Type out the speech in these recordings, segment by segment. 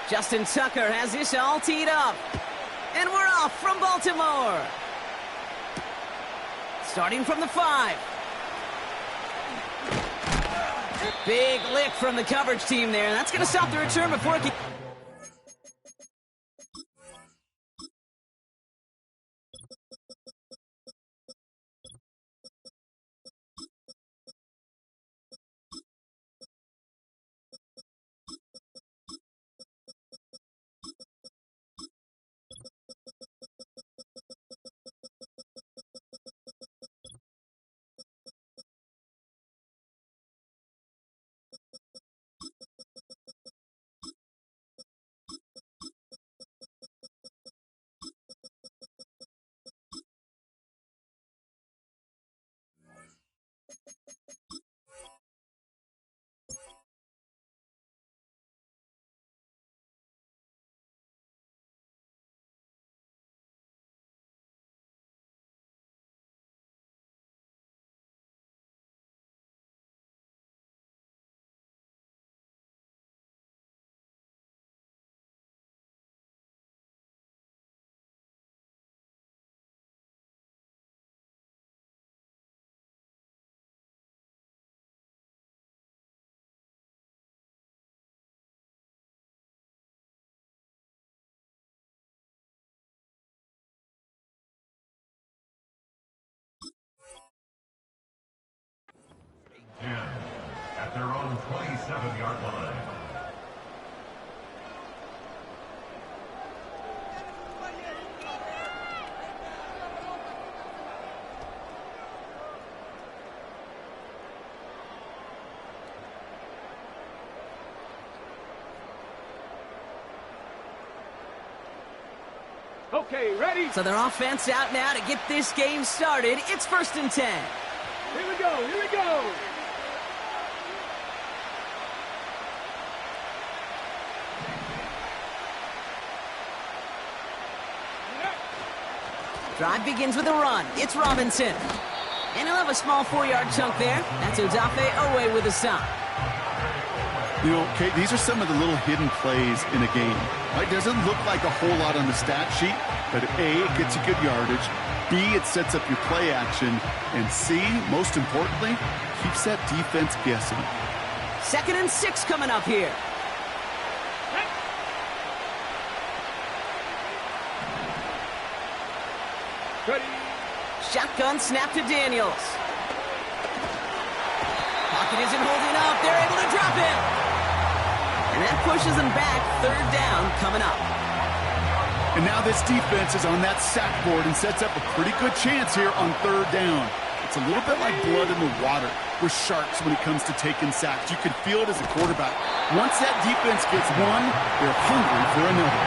Justin Tucker has this all teed up. And we're off from Baltimore. Starting from the 5. Big lick from the coverage team there. That's going to stop the return before it can... At their own 27-yard line. Okay, ready? So their offense out now to get this game started. It's 1st and 10. Here we go, here we go. Drive begins with a run. It's Robinson. And he'll have a small 4-yard chunk there. That's Odafe Owe with a stop. You know, Kate, these are some of the little hidden plays in a game. It doesn't look like a whole lot on the stat sheet, but A, it gets you good yardage. B, it sets up your play action. And C, most importantly, keeps that defense guessing. 2nd and 6 coming up here. Ready. Shotgun snap to Daniels. Pocket isn't holding up. They're able to drop him. And that pushes them back. 3rd down coming up. And now this defense is on that sack board and sets up a pretty good chance here on 3rd down. It's a little bit like blood in the water with sharks when it comes to taking sacks. You can feel it as a quarterback. Once that defense gets one, they're hungry for another.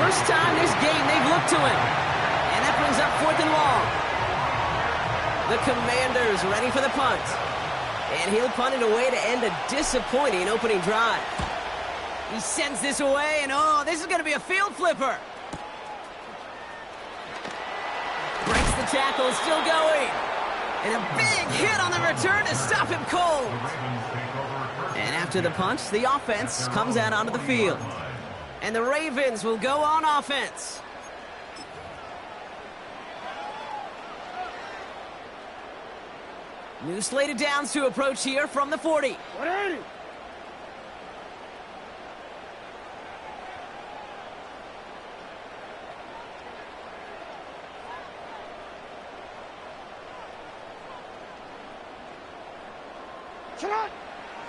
First time this game they've looked to him. And that brings up 4th and long. The Commanders ready for the punt. And he'll punt it away to end a disappointing opening drive. He sends this away, and oh, this is going to be a field flipper. Breaks the tackle, still going. And a big hit on the return to stop him cold. And after the punch, the offense comes out onto the field. And the Ravens will go on offense. New slate of downs to approach here from the 40. 180.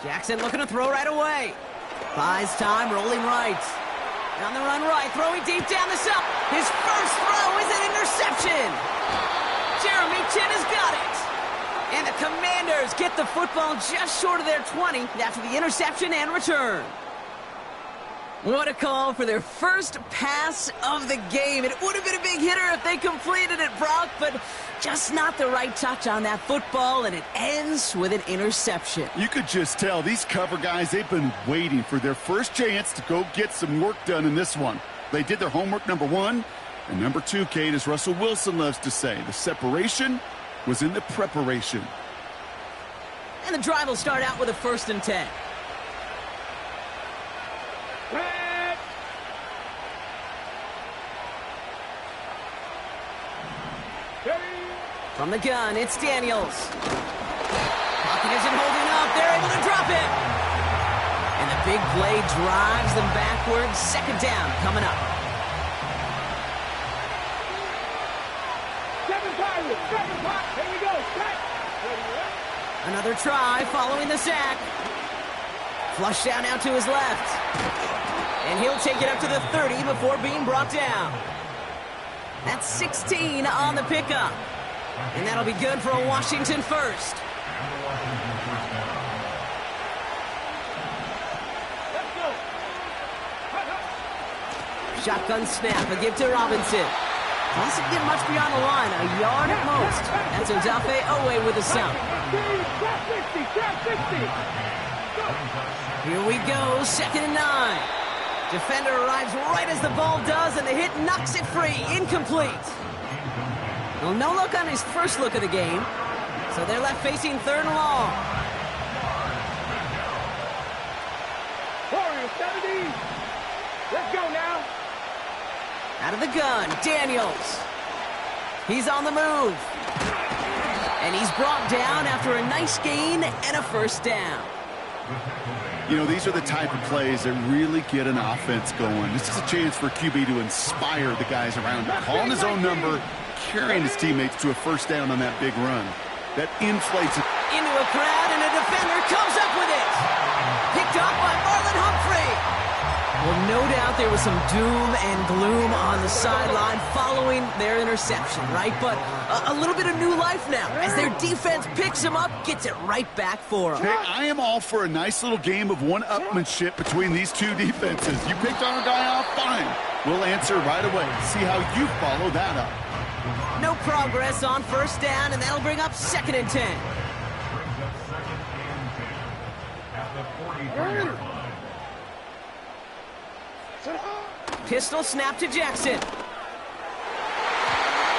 Jackson looking to throw right away. Buys time, rolling right. On the run right, throwing deep down the cell. His first throw is an interception. Jeremy Chin has got it. And the Commanders get the football just short of their 20 after the interception and return. What a call for their first pass of the game. It would have been a big hitter if they completed it, Brock, but just not the right touch on that football, and it ends with an interception. You could just tell these cover guys, they've been waiting for their first chance to go get some work done in this one. They did their homework, number one. And number two, Kate, as Russell Wilson loves to say, the separation was in the preparation. And the drive will start out with a 1st and 10. Red. Ready. From the gun, it's Daniels. Pocket isn't holding up. They're able to drop it. And the big play drives them backwards. 2nd down coming up. 7 Pirates. 7 Pirates. Here we go. Set. Ready. Another try following the sack. Flush down now to his left. And he'll take it up to the 30 before being brought down. That's 16 on the pickup. And that'll be good for a Washington 1st. Let's go. Shotgun snap, a give to Robinson. Doesn't get much beyond the line, a yard at most. That's Odafe away with a sound. Trap 60. Trap 60. Here we go, 2nd and 9. Defender arrives right as the ball does, and the hit knocks it free. Incomplete. Well, no look on his first look of the game, so they're left facing 3rd and long. Warriors 70. Let's go now. Out of the gun, Daniels. He's on the move. And he's brought down after a nice gain and a 1st down. You know, these are the type of plays that really get an offense going. This is a chance for QB to inspire the guys around him. Calling his own number, carrying his teammates to a 1st down on that big run. That inflates it. Into a crowd, and a defender comes up with it. Picked off by Marlon Humphrey. Well, no doubt there was some doom and gloom on the sideline following their interception, right? But a little bit of new life now as their defense picks him up, gets it right back for him. Hey, I am all for a nice little game of one-upmanship between these two defenses. You picked on a guy off, fine. We'll answer right away. See how you follow that up. No progress on 1st down, and that'll bring up 2nd and 10. Brings up 2nd and 10 at the 43-yard line. Pistol snap to Jackson.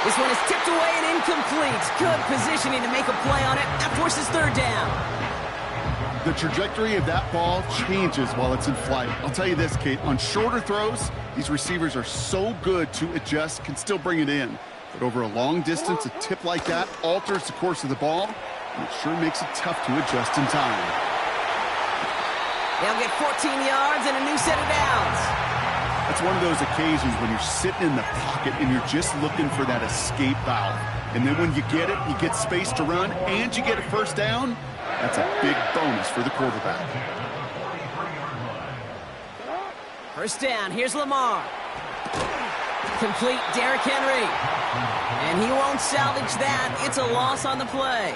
This one is tipped away and incomplete. Good positioning to make a play on it. That forces 3rd down. The trajectory of that ball changes while it's in flight. I'll tell you this, Kate, on shorter throws, these receivers are so good to adjust, can still bring it in. But over a long distance, a tip like that alters the course of the ball, and it sure makes it tough to adjust in time. They'll get 14 yards and a new set of downs. That's one of those occasions when you're sitting in the pocket and you're just looking for that escape valve. And then when you get it, you get space to run, and you get a 1st down, that's a big bonus for the quarterback. 1st down, here's Lamar. Complete Derrick Henry. And he won't salvage that. It's a loss on the play.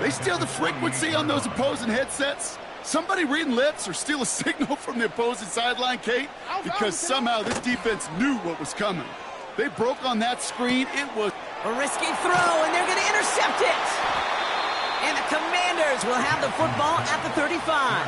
They steal the frequency on those opposing headsets. Somebody reading lips or steal a signal from the opposing sideline, Kate, because somehow this defense knew what was coming. They broke on that screen. It was A risky throw, and they're going to intercept it. And the Commanders will have the football at the 35.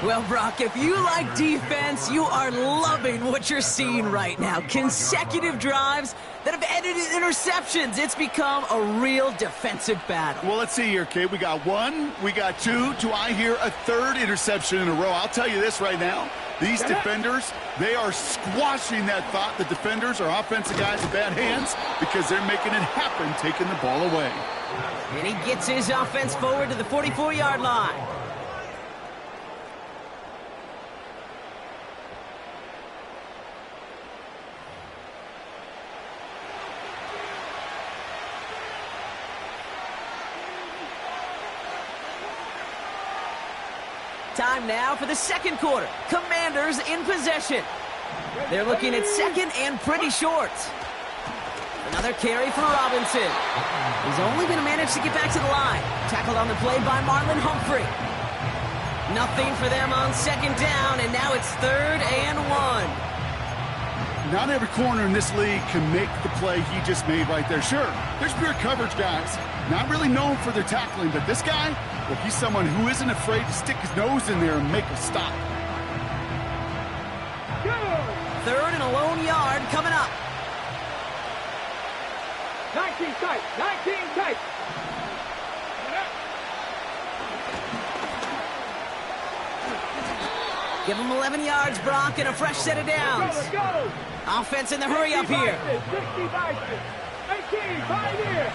Well, Brock, if you like defense, you are loving what you're seeing right now. Consecutive drives that have ended in interceptions. It's become a real defensive battle. Well, let's see here, Kate. We got 1, we got 2. Do I hear a 3rd interception in a row? I'll tell you this right now. These defenders, they are squashing that thought. The defenders are offensive guys in bad hands because they're making it happen, taking the ball away. And he gets his offense forward to the 44-yard line. Time now for the 2nd quarter. Commanders in possession. They're looking at 2nd and pretty short. Another carry for Robinson. He's only going to manage to get back to the line. Tackled on the play by Marlon Humphrey. Nothing for them on 2nd down, and now it's 3rd and 1. Not every corner in this league can make the play he just made right there. Sure, there's pure coverage guys. Not really known for their tackling, but this guy, well, he's someone who isn't afraid to stick his nose in there and make a stop. 3rd and a lone yard coming up. 19 tight. 19 tight. Give him 11 yards, Brock, and a fresh set of downs. Let's go. Offense in the hurry up here. 65. 18. 5 here.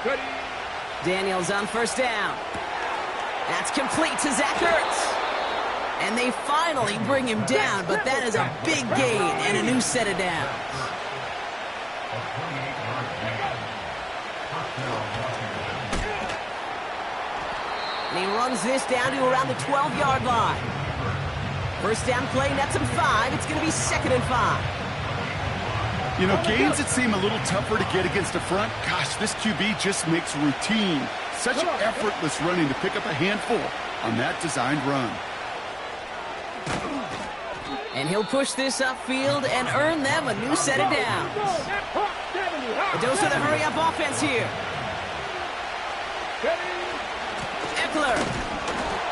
Ready. Daniels on first down. That's complete to Zach Ertz. And they finally bring him down, but that is a big gain and a new set of downs. And he runs this down to around the 12-yard line. First down play nets him 5. It's going to be 2nd and 5. You know, gains that seem a little tougher to get against a front, gosh, this QB just makes routine. Such effortless running to pick up a handful on that designed run. And he'll push this upfield and earn them a new set of downs. A dose of the hurry-up offense here. Eckler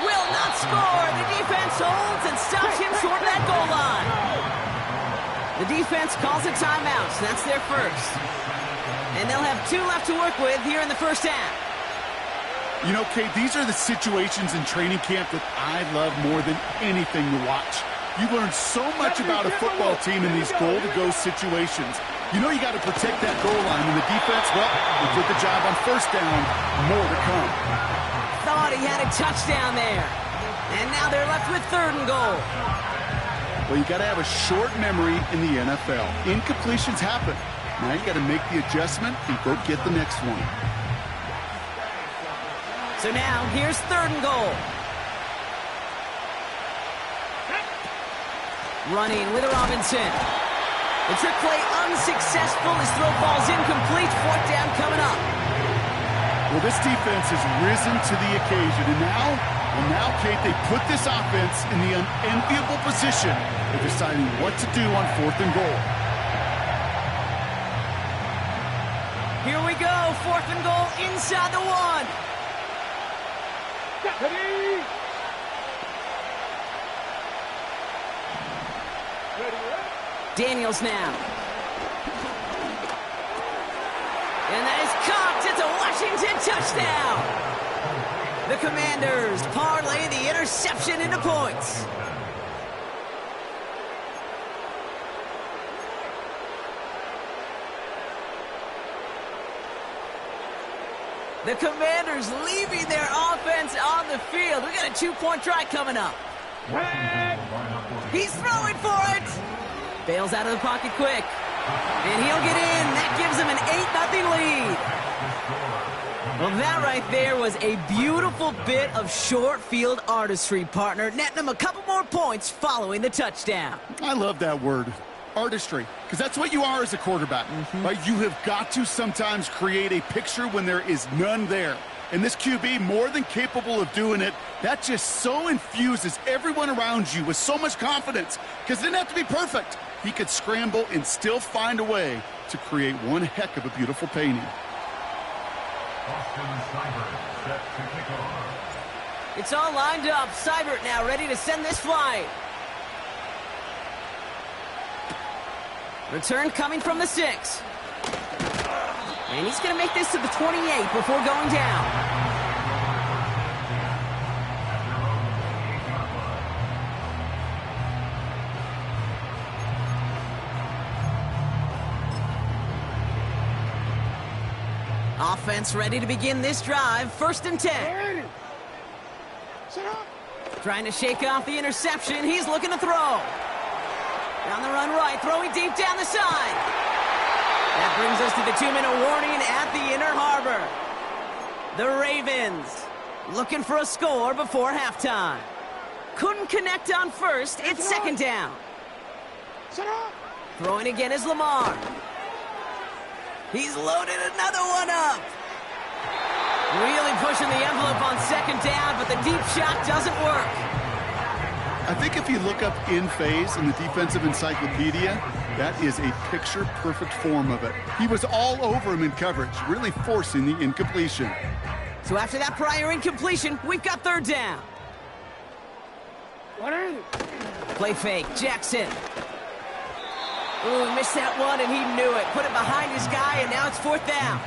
will not score. The defense holds and stops him short of that goal line. The defense calls a timeout, so that's their first. And they'll have 2 left to work with here in the first half. You know, Kate, these are the situations in training camp that I love more than anything to watch. You learn so much about a football team in these goal-to-go situations. You know you got to protect that goal line, and the defense, well, they did the job on first down. More to come. Thought he had a touchdown there. And now they're left with 3rd and goal. Well, you got to have a short memory in the NFL. Incompletions happen. Now you got to make the adjustment and go get the next one. So now here's 3rd and goal. Running with Robinson. The trick play unsuccessful. His throw falls incomplete. 4th down coming up. Well, this defense has risen to the occasion, and now, Kate, they put this offense in the unenviable position of deciding what to do on 4th and goal. Here we go, 4th and goal inside the 1. Ready. Daniels now. And that is caught. It's a Washington touchdown. The Commanders parlay the interception into points. The Commanders leaving their offense on the field. We got a 2-point try coming up. He's throwing for it. Bails out of the pocket quick. And he'll get in. That gives him an 8-0 lead. Well, that right there was a beautiful bit of short field artistry, partner. Netting him a couple more points following the touchdown. I love that word, artistry, because that's what you are as a quarterback. Right? You have got to sometimes create a picture when there is none there. And this QB, more than capable of doing it, that just so infuses everyone around you with so much confidence, because it didn't have to be perfect. He could scramble and still find a way to create one heck of a beautiful painting. It's all lined up. Seibert now ready to send this flight. Return coming from the 6. And he's going to make this to the 28 before going down. Offense ready to begin this drive. 1st and 10. Trying to shake off the interception. He's looking to throw. Down the run right. Throwing deep down the side. That brings us to the 2-minute warning at the Inner Harbor. The Ravens looking for a score before halftime. Couldn't connect on first. It's 2nd down. Throwing again is Lamar. He's loaded another one up. Really pushing the envelope on 2nd down, but the deep shot doesn't work. I think if you look up in phase in the defensive encyclopedia, that is a picture-perfect form of it. He was all over him in coverage, really forcing the incompletion. So after that prior incompletion, we've got 3rd down. Play fake, Jackson. Ooh, he missed that one, and he knew it. Put it behind his guy, and now it's 4th down.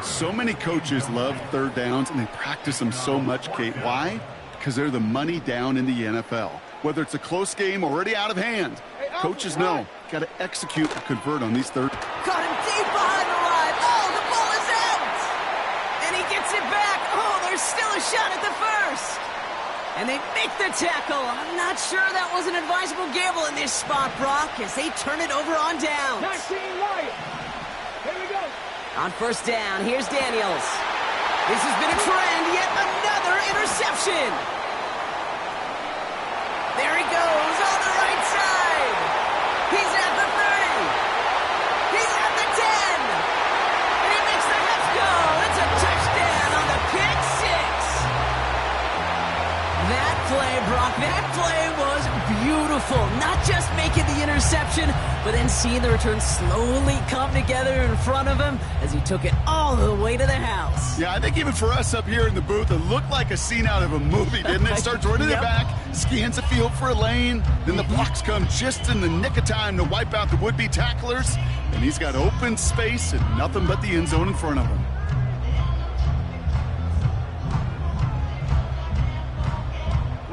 So many coaches love third downs, and they practice them so much, Kate. Why? Because they're the money down in the NFL. Whether it's a close game already out of hand, coaches know, got to execute and convert on these third. Caught him deep behind the line. Oh, the ball is out! And he gets it back. Oh, there's still a shot at the first. And they make the tackle. I'm not sure that was an advisable gamble in this spot, Brock, as they turn it over on downs. 19 Lions. Here we go. On 1st down, here's Daniels. This has been a trend, yet another interception. There he goes on the right side. He's at the 30. He's at the 10. And he makes the Mets go. It's a touchdown on the pick 6. That play, Brock, that play was beautiful. Not just making the interception, but then seeing the return slowly come together in front of him as he took it all the way to the house. Yeah, I think even for us up here in the booth, it looked like a scene out of a movie, didn't it? Starts running it back, scans the field for a lane, then the blocks come just in the nick of time to wipe out the would-be tacklers, and he's got open space and nothing but the end zone in front of him.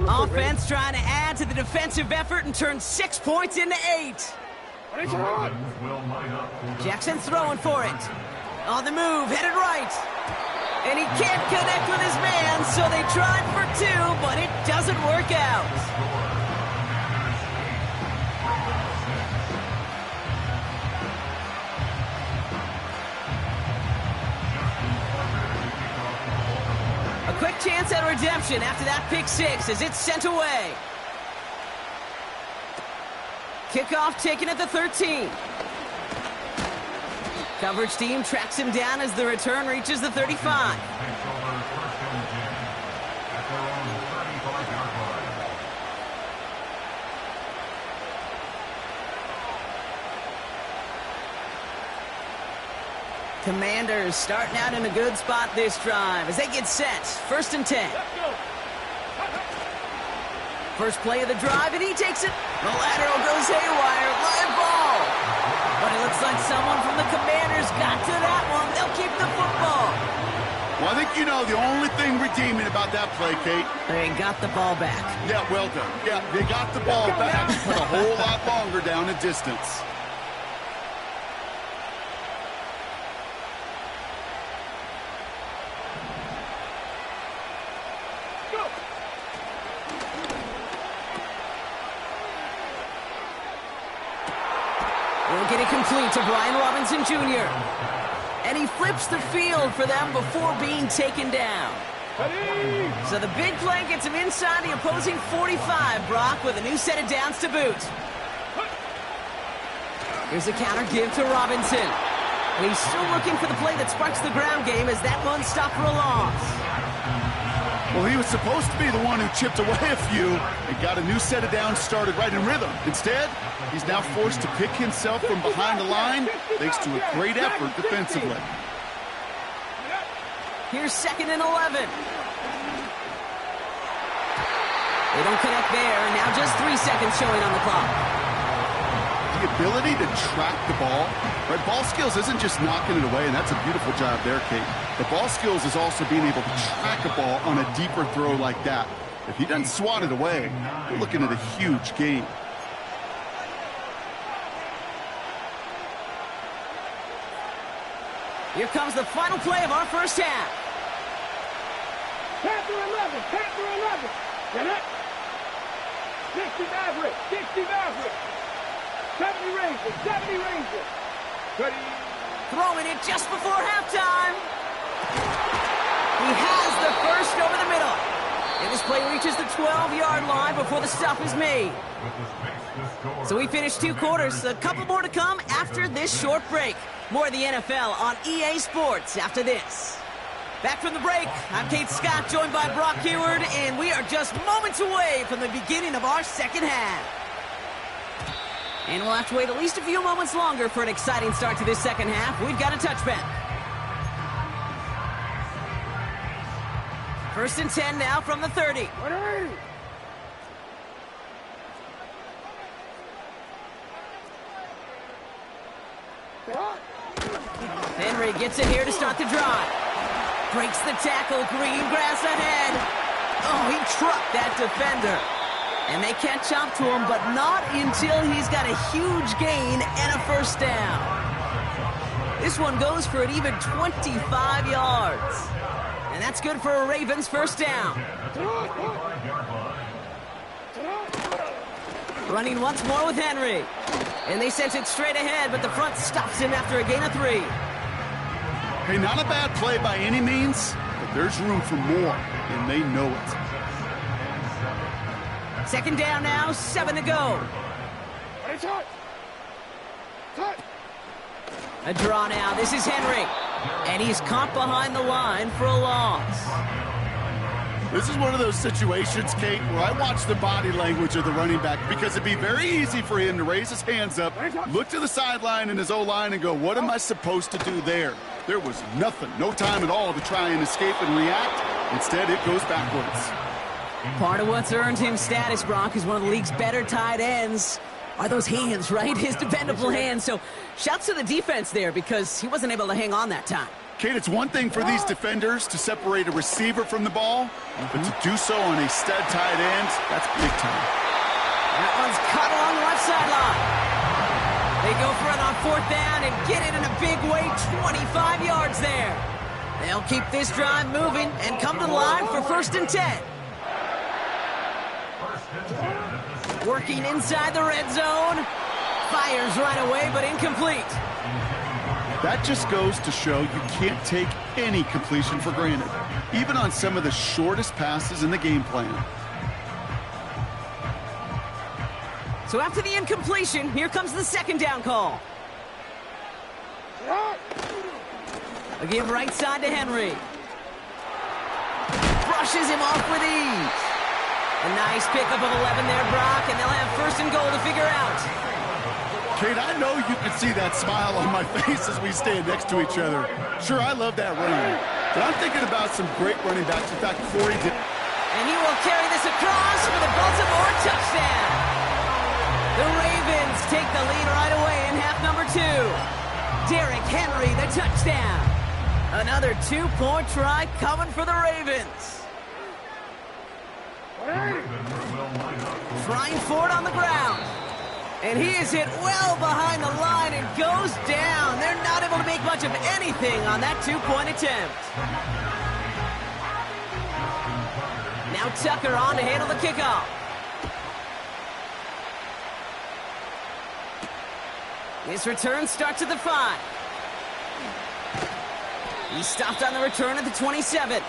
Offense trying to add to the defensive effort and turn 6 points into 8. Jackson throwing for it. On the move, headed right. And he can't connect with his man, so they tried for 2, but it doesn't work out. A quick chance at redemption after that pick 6 as it's sent away. Kickoff taken at the 13. Coverage team tracks him down as the return reaches the 35. Commanders starting out in a good spot this drive as they get set. 1st and 10. First play of the drive, and he takes it. The lateral goes haywire. Live ball. But it looks like someone from the Commanders got to that one. They'll keep the football. Well, I think you know the only thing redeeming about that play, Kate. They got the ball back. Yeah, well done. Yeah, they got the ball back, but a whole lot longer down in distance. They'll get it complete to Brian Robinson Jr. And he flips the field for them before being taken down. So the big play gets him inside the opposing 45, Brock, with a new set of downs to boot. Here's a counter give to Robinson. And he's still looking for the play that sparks the ground game as that one stopped for a loss. Well, he was supposed to be the one who chipped away a few and got a new set of downs started right in rhythm. Instead, he's now forced to pick himself from behind the line thanks to a great effort defensively. Here's 2nd and 11. They don't connect there. Now just 3 seconds showing on the clock. The ability to track the ball, right? Ball skills isn't just knocking it away, and that's a beautiful job there, Kate. The ball skills is also being able to track a ball on a deeper throw like that. If he doesn't swat it away, you're looking at a huge gain. Here comes the final play of our first half. Panther 11, Panther 11. Get it? 60 Maverick, 60 Maverick. 70 Ranger, 70 Ranger. 30. Throwing it just before halftime. He has the first over the middle. And this play reaches the 12-yard line before the stop is made. So we finished 2 quarters. A couple more to come after this short break. More of the NFL on EA Sports after this. Back from the break, I'm Kate Scott, joined by Brock Heward, and we are just moments away from the beginning of our second half. And we'll have to wait at least a few moments longer for an exciting start to this second half. We've got a touchback. 1st and 10 now from the 30. Henry gets it here to start the drive. Breaks the tackle, green grass ahead. Oh, he trucked that defender. And they catch up to him, but not until he's got a huge gain and a first down. This one goes for an even 25 yards. And that's good for a Ravens first down. Running once more with Henry. And they sent it straight ahead, but the front stops him after a gain of 3. Hey, not a bad play by any means, but there's room for more, and they know it. Second down now, 7 to go. A draw now. This is Henry. And he's caught behind the line for a loss. This is one of those situations, Kate, where I watch the body language of the running back because it'd be very easy for him to raise his hands up, look to the sideline and his O-line and go, what am I supposed to do there? There was nothing, no time at all to try and escape and react. Instead, it goes backwards. Part of what's earned him status, Brock, is one of the league's better tight ends. Are those hands, right? His dependable hands. So shouts to the defense there because he wasn't able to hang on that time. Kate, it's one thing for these defenders to separate a receiver from the ball, but to do so on a stud tight end, that's big time. That one's cut along the left sideline. They go for it on 4th down and get it in a big way, 25 yards there. They'll keep this drive moving and come to the line for 1st and 10. Working inside the red zone. Fires right away, but incomplete. That just goes to show you can't take any completion for granted, even on some of the shortest passes in the game plan. So after the incompletion, here comes the 2nd down call. A give right side to Henry. Brushes him off with ease. A nice pickup of 11 there, Brock, and they'll have 1st and goal to figure out. Kate, I know you can see that smile on my face as we stand next to each other. Sure, I love that run, but I'm thinking about some great running backs. In fact, Corey did. And he will carry this across for the Baltimore touchdown. The Ravens take the lead right away in half number 2. Derrick Henry, the touchdown. Another 2-point try coming for the Ravens. Trying for it on the ground. And he is hit well behind the line and goes down. They're not able to make much of anything on that 2-point attempt. Now Tucker on to handle the kickoff. His return starts at the 5. He stopped on the return at the 27.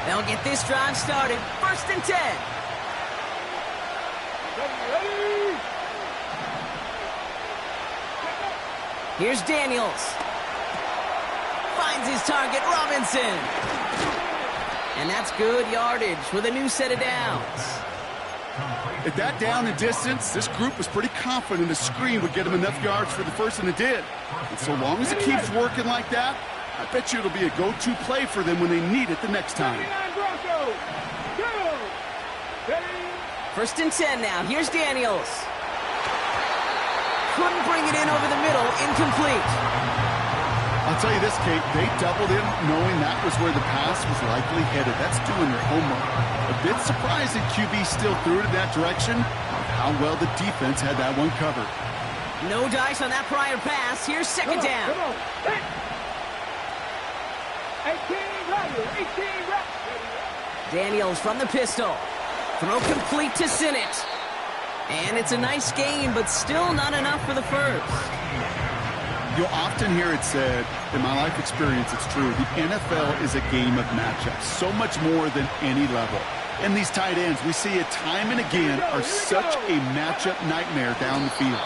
They'll get this drive started. 1st and 10. Here's Daniels. Finds his target, Robinson. And that's good yardage with a new set of downs. At that down and distance, this group was pretty confident a screen would get him enough yards for the first, and it did. And so long as it keeps working like that, I bet you it'll be a go-to play for them when they need it the next time. 1st and 10 now. Here's Daniels. Couldn't bring it in over the middle. Incomplete. I'll tell you this, Kate. They doubled in knowing that was where the pass was likely headed. That's doing their homework. A bit surprising QB still threw it in that direction. How well the defense had that one covered. No dice on that prior pass. Here's 2nd down. Come on. 18 right. Daniels from the pistol. Throw complete to Sinnott. And it's a nice gain, but still not enough for the first. You'll often hear it said, in my life experience, it's true, the NFL is a game of matchups, so much more than any level. And these tight ends, we see it time and again, are such a matchup nightmare down the field.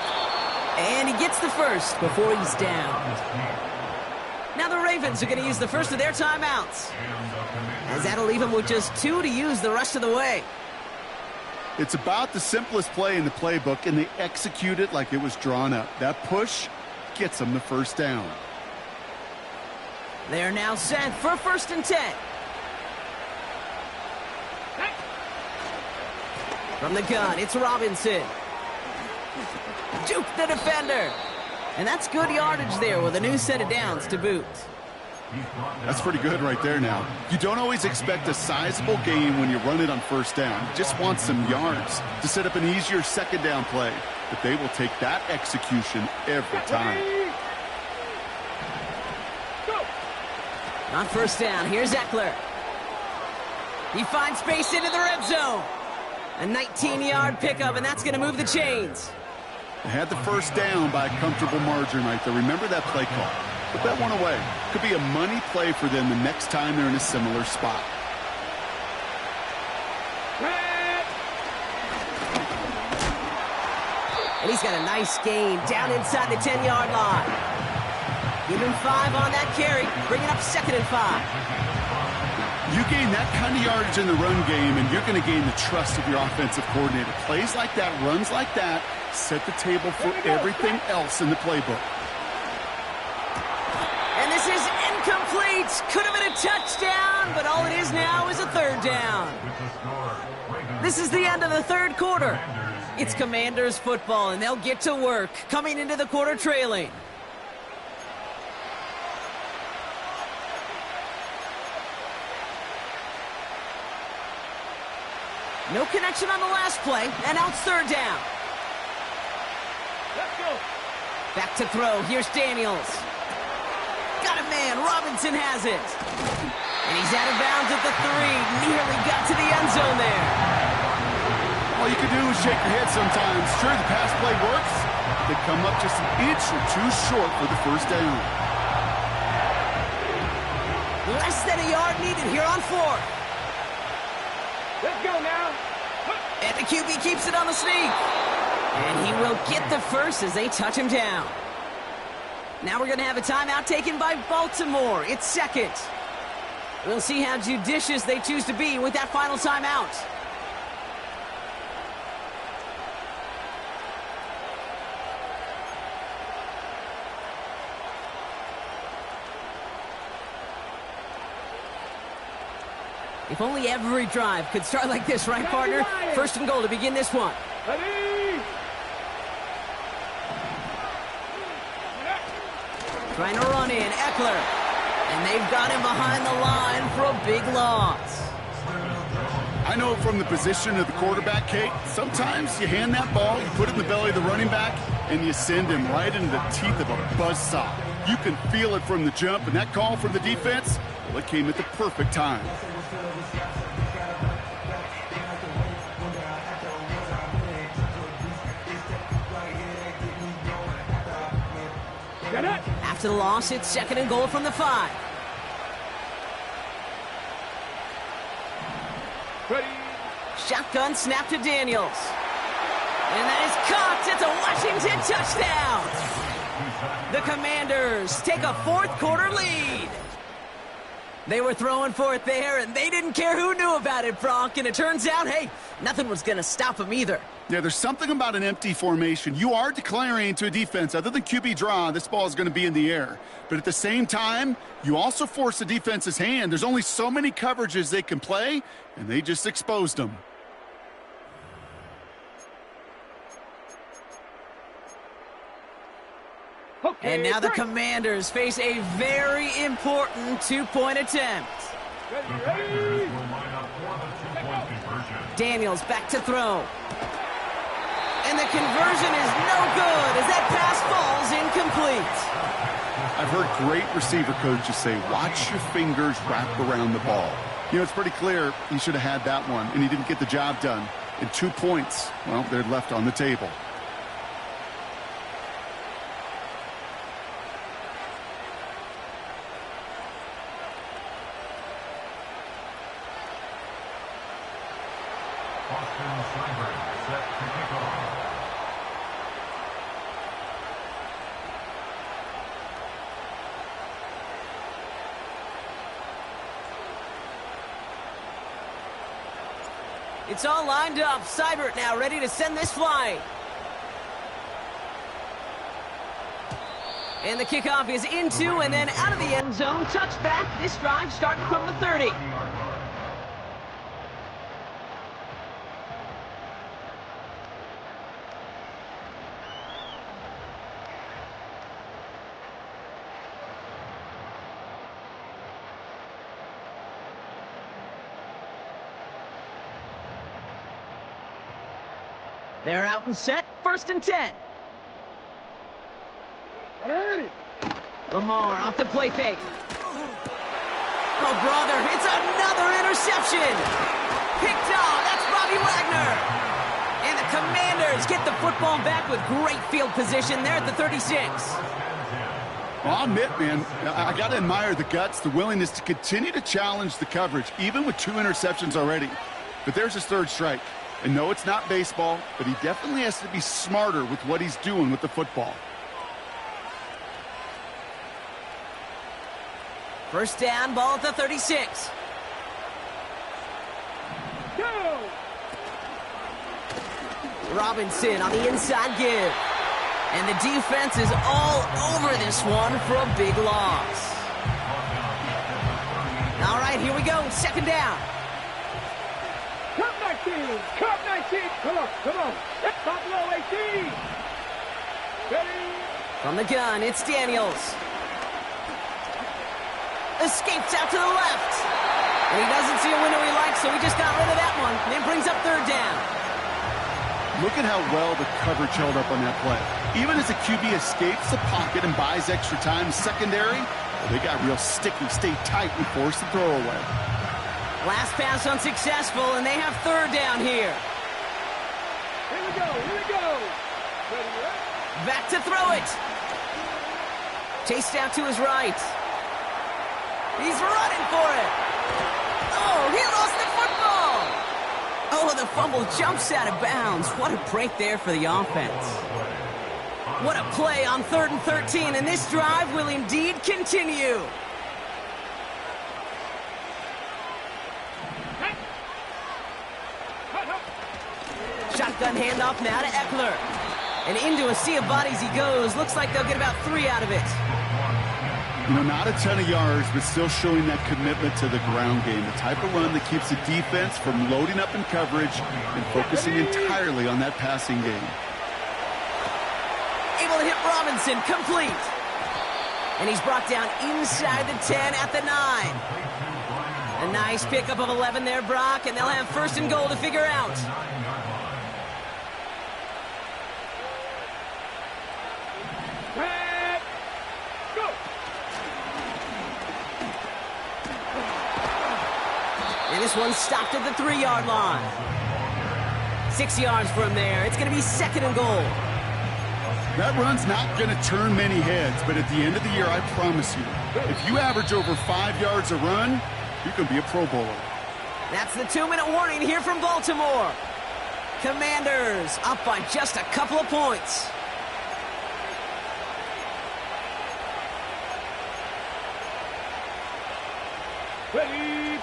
And he gets the first before he's down. Now the Ravens are going to use the first of their timeouts, as that'll leave them with just 2 to use the rest of the way. It's about the simplest play in the playbook, and they execute it like it was drawn up. That push gets them the first down. They're now set for 1st and 10. From the gun, it's Robinson. Juke the defender. And that's good yardage there with a new set of downs to boot. That's pretty good right there now. You don't always expect a sizable gain when you run it on 1st down. You just want some yards to set up an easier 2nd down play. But they will take that execution every time. On 1st down, here's Eckler. He finds space into the red zone. A 19-yard pickup, and that's going to move the chains. They had the 1st down by a comfortable margin right there. Remember that play call. Put that one away. Could be a money play for them the next time they're in a similar spot. And he's got a nice gain down inside the 10-yard line. Give him 5 on that carry, bringing up 2nd and 5. You gain that kind of yardage in the run game, and you're going to gain the trust of your offensive coordinator. Plays like that, runs like that, set the table for everything else in the playbook. And this is incomplete. Could have been a touchdown, but all it is now is a 3rd down. This is the end of the 3rd quarter. It's Commanders football, and they'll get to work, coming into the quarter trailing. No connection on the last play, and now it's 3rd down. Let's go. Back to throw, here's Daniels. Got a man, Robinson has it. And he's out of bounds at the 3, nearly got to the end zone there. All you can do is shake your head sometimes. Sure, the pass play works. They come up just an inch or 2 short for the 1st down. Less than a yard needed here on 4th. Let's go now. And the QB keeps it on the sneak. And he will get the 1st as they touch him down. Now we're going to have a timeout taken by Baltimore. It's 2nd. We'll see how judicious they choose to be with that final timeout. If only every drive could start like this, right, partner? 1st and goal to begin this one. Ready? Trying to run in, Eckler. And they've got him behind the line for a big loss. I know from the position of the quarterback, Kate, sometimes you hand that ball, you put it in the belly of the running back, and you send him right into the teeth of a buzzsaw. You can feel it from the jump, and that call from the defense, well, it came at the perfect time. After the loss, it's 2nd and goal from the 5. Ready? Shotgun snap to Daniels. And that is caught. It's a Washington touchdown. The Commanders take a 4th quarter lead. They were throwing for it there, and they didn't care who knew about it, Brock. And it turns out, hey, nothing was going to stop them either. Yeah, there's something about an empty formation. You are declaring to a defense, other than QB draw, this ball is going to be in the air. But at the same time, you also force the defense's hand. There's only so many coverages they can play, and they just exposed them. Okay, And now the Commanders face a very important 2-point attempt. Ready? Daniels back to throw. And the conversion is no good as that pass falls incomplete. I've heard great receiver coaches say, watch your fingers wrap around the ball. You know, it's pretty clear he should have had that one, and he didn't get the job done. And 2 points, well, they're left on the table. It's all lined up. Seibert now ready to send this flying. And the kickoff is into and then out of the end zone. Touchback. This drive starting from the 30. They're out and set. 1st and 10. Lamar off the play fake. Oh, brother, it's another interception. Picked off. That's Bobby Wagner. And the Commanders get the football back with great field position there at the 36. Well, I'll admit, man, I got to admire the guts, the willingness to continue to challenge the coverage, even with 2 interceptions already. But there's his 3rd strike. And no, it's not baseball, but he definitely has to be smarter with what he's doing with the football. 1st down, ball at the 36. Go! Robinson on the inside give. And the defense is all over this one for a big loss. All right, here we go. 2nd down. Cup 19! Cup 19! Come on, come on! Top low 18! Ready? From the gun, it's Daniels. Escapes out to the left. And he doesn't see a window he likes, so he just got rid of that one. And then brings up 3rd down. Look at how well the coverage held up on that play. Even as the QB escapes the pocket and buys extra time secondary, well, they got real sticky, stayed tight, and forced the throw away. Last pass unsuccessful, and they have 3rd down here. Here we go, here we go! Ready, ready? Back to throw it. Chased out to his right. He's running for it. Oh, he lost the football. Oh, the fumble jumps out of bounds. What a break there for the offense. What a play on 3rd and 13, and this drive will indeed continue. Shotgun handoff now to Eckler. And into a sea of bodies he goes. Looks like they'll get about 3 out of it. You know, not a ton of yards, but still showing that commitment to the ground game. The type of run that keeps the defense from loading up in coverage and focusing entirely on that passing game. Able to hit Robinson, complete. And he's brought down inside the 10 at the 9. A nice pickup of 11 there, Brock, and they'll have 1st and goal to figure out. And this one's stopped at the 3-yard line. 6 yards from there. It's going to be 2nd and goal. That run's not going to turn many heads, but at the end of the year, I promise you, if you average over 5 yards a run, you can be a Pro Bowler. That's the 2-minute warning here from Baltimore. Commanders up by just a couple of points.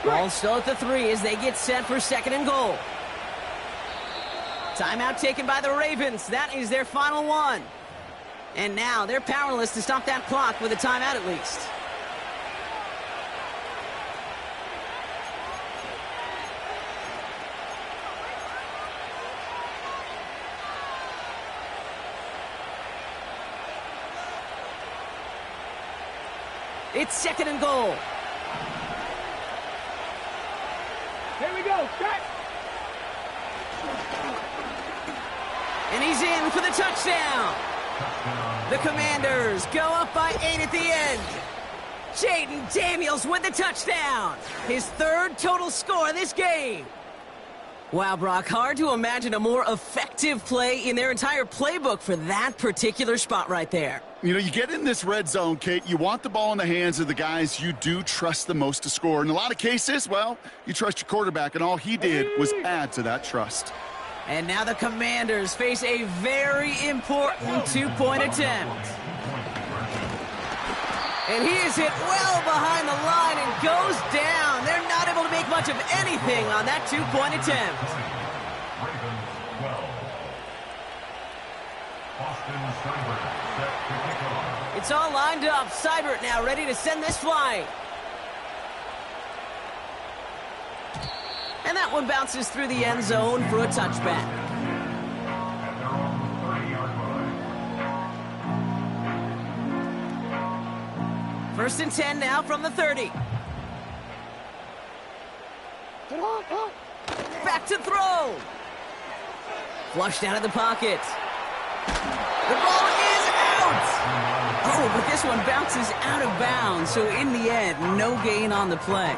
Ball still at the 3 as they get set for 2nd and goal. Timeout taken by the Ravens. That is their final one. And now they're powerless to stop that clock with a timeout at least. It's 2nd and goal. Here we go, set! And he's in for the touchdown. The Commanders go up by 8 at the end. Jaden Daniels with the touchdown. His 3rd total score this game. Wow, Brock, hard to imagine a more effective play in their entire playbook for that particular spot right there. You know, you get in this red zone, Kate, you want the ball in the hands of the guys you do trust the most to score. In a lot of cases, well, you trust your quarterback, and all he did was add to that trust. And now the Commanders face a very important 2-point attempt. And he is hit well behind the line and goes down. They're not able to make much of anything on that 2-point attempt. Austin Steinberg set to kick off. It's all lined up. Seibert now ready to send this flying. And that one bounces through the end zone for a touchback. At their own 30-yard line. First and 10 now from the 30. Back to throw. Flushed out of the pocket. The ball is out. Oh, but this one bounces out of bounds. So in the end, no gain on the play.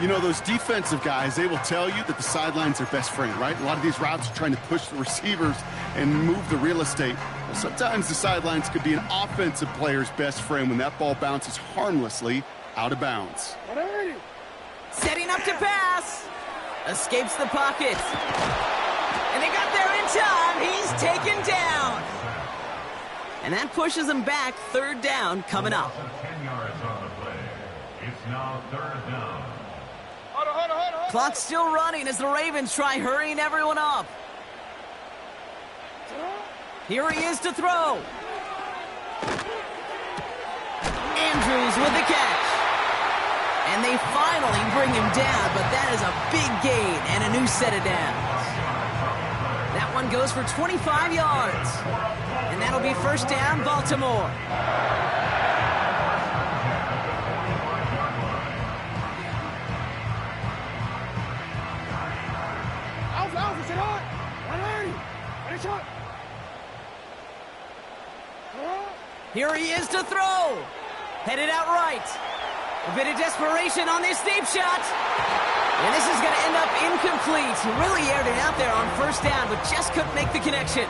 You know, those defensive guys, they will tell you that the sideline's their best friend, right? A lot of these routes are trying to push the receivers and move the real estate. Well, sometimes the sidelines could be an offensive player's best friend when that ball bounces harmlessly out of bounds. Setting up to pass. Escapes the pocket. And they got there in time. He's taken down. And that pushes him back. Third down coming up. 10 yards on the play. It's now third down. Hold on. Clock's still running as the Ravens try hurrying everyone up. Here he is to throw. Andrews with the catch. And they finally bring him down, but that is a big gain and a new set of downs. That one goes for 25 yards. And that'll be first down, Baltimore. Here he is to throw. Headed out right. A bit of desperation on this deep shot. And this is going to end up incomplete. Really aired it out there on first down, but just couldn't make the connection.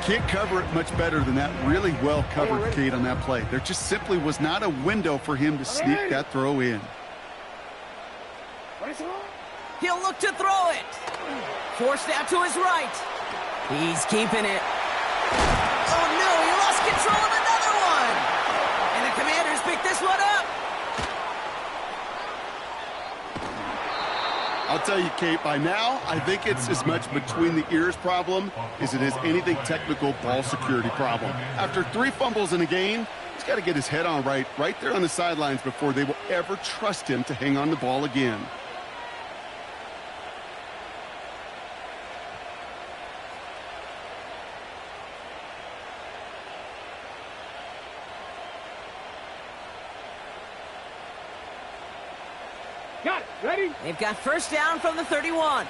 Can't cover it much better than that. Really well covered, Kate, on that play. There just simply was not a window for him to sneak that throw in. He'll look to throw it. Forced out to his right. He's keeping it. Oh, no, he lost control of another one. And the Commanders pick this one up. I'll tell you, Kate, by now, I think it's as much between the ears problem as it is anything technical ball security problem. After 3 fumbles in a game, he's got to get his head on right there on the sidelines before they will ever trust him to hang on the ball again. Got it. Ready? They've got first down from the 31.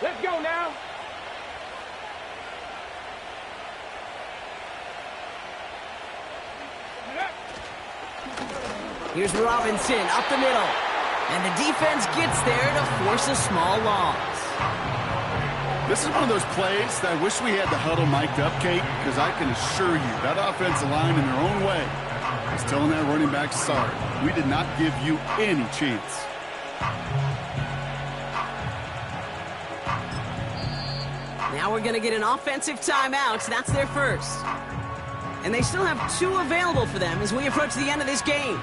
Let's go now. Here's Robinson up the middle. And the defense gets there to force a small loss. This is one of those plays that I wish we had the huddle mic'd up, Kate, because I can assure you that offensive line in their own way is telling that running back, sorry, we did not give you any chance. Now we're going to get an offensive timeout. That's their first. And they still have 2 available for them as we approach the end of this game.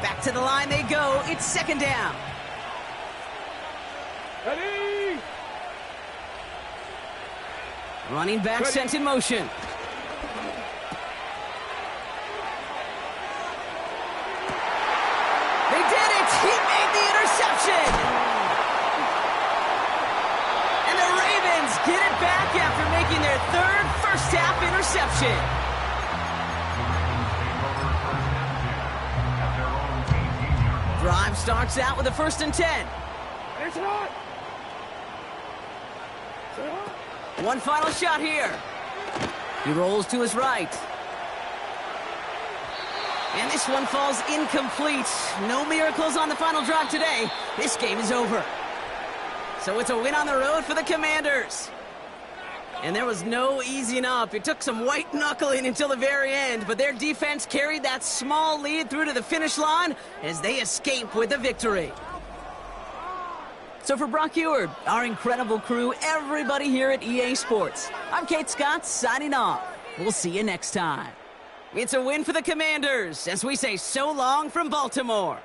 Back to the line they go. It's second down. Ready? Running back sent in motion. They did it! He made the interception! And the Ravens get it back after making their 3rd first-half interception. Drive starts out with a 1st and 10. One final shot here. He rolls to his right. And this one falls incomplete. No miracles on the final drive today. This game is over. So it's a win on the road for the Commanders. And there was no easing up. It took some white knuckling until the very end, but their defense carried that small lead through to the finish line as they escape with a victory. So for Brock Eward, our incredible crew, everybody here at EA Sports, I'm Kate Scott signing off. We'll see you next time. It's a win for the Commanders as we say so long from Baltimore.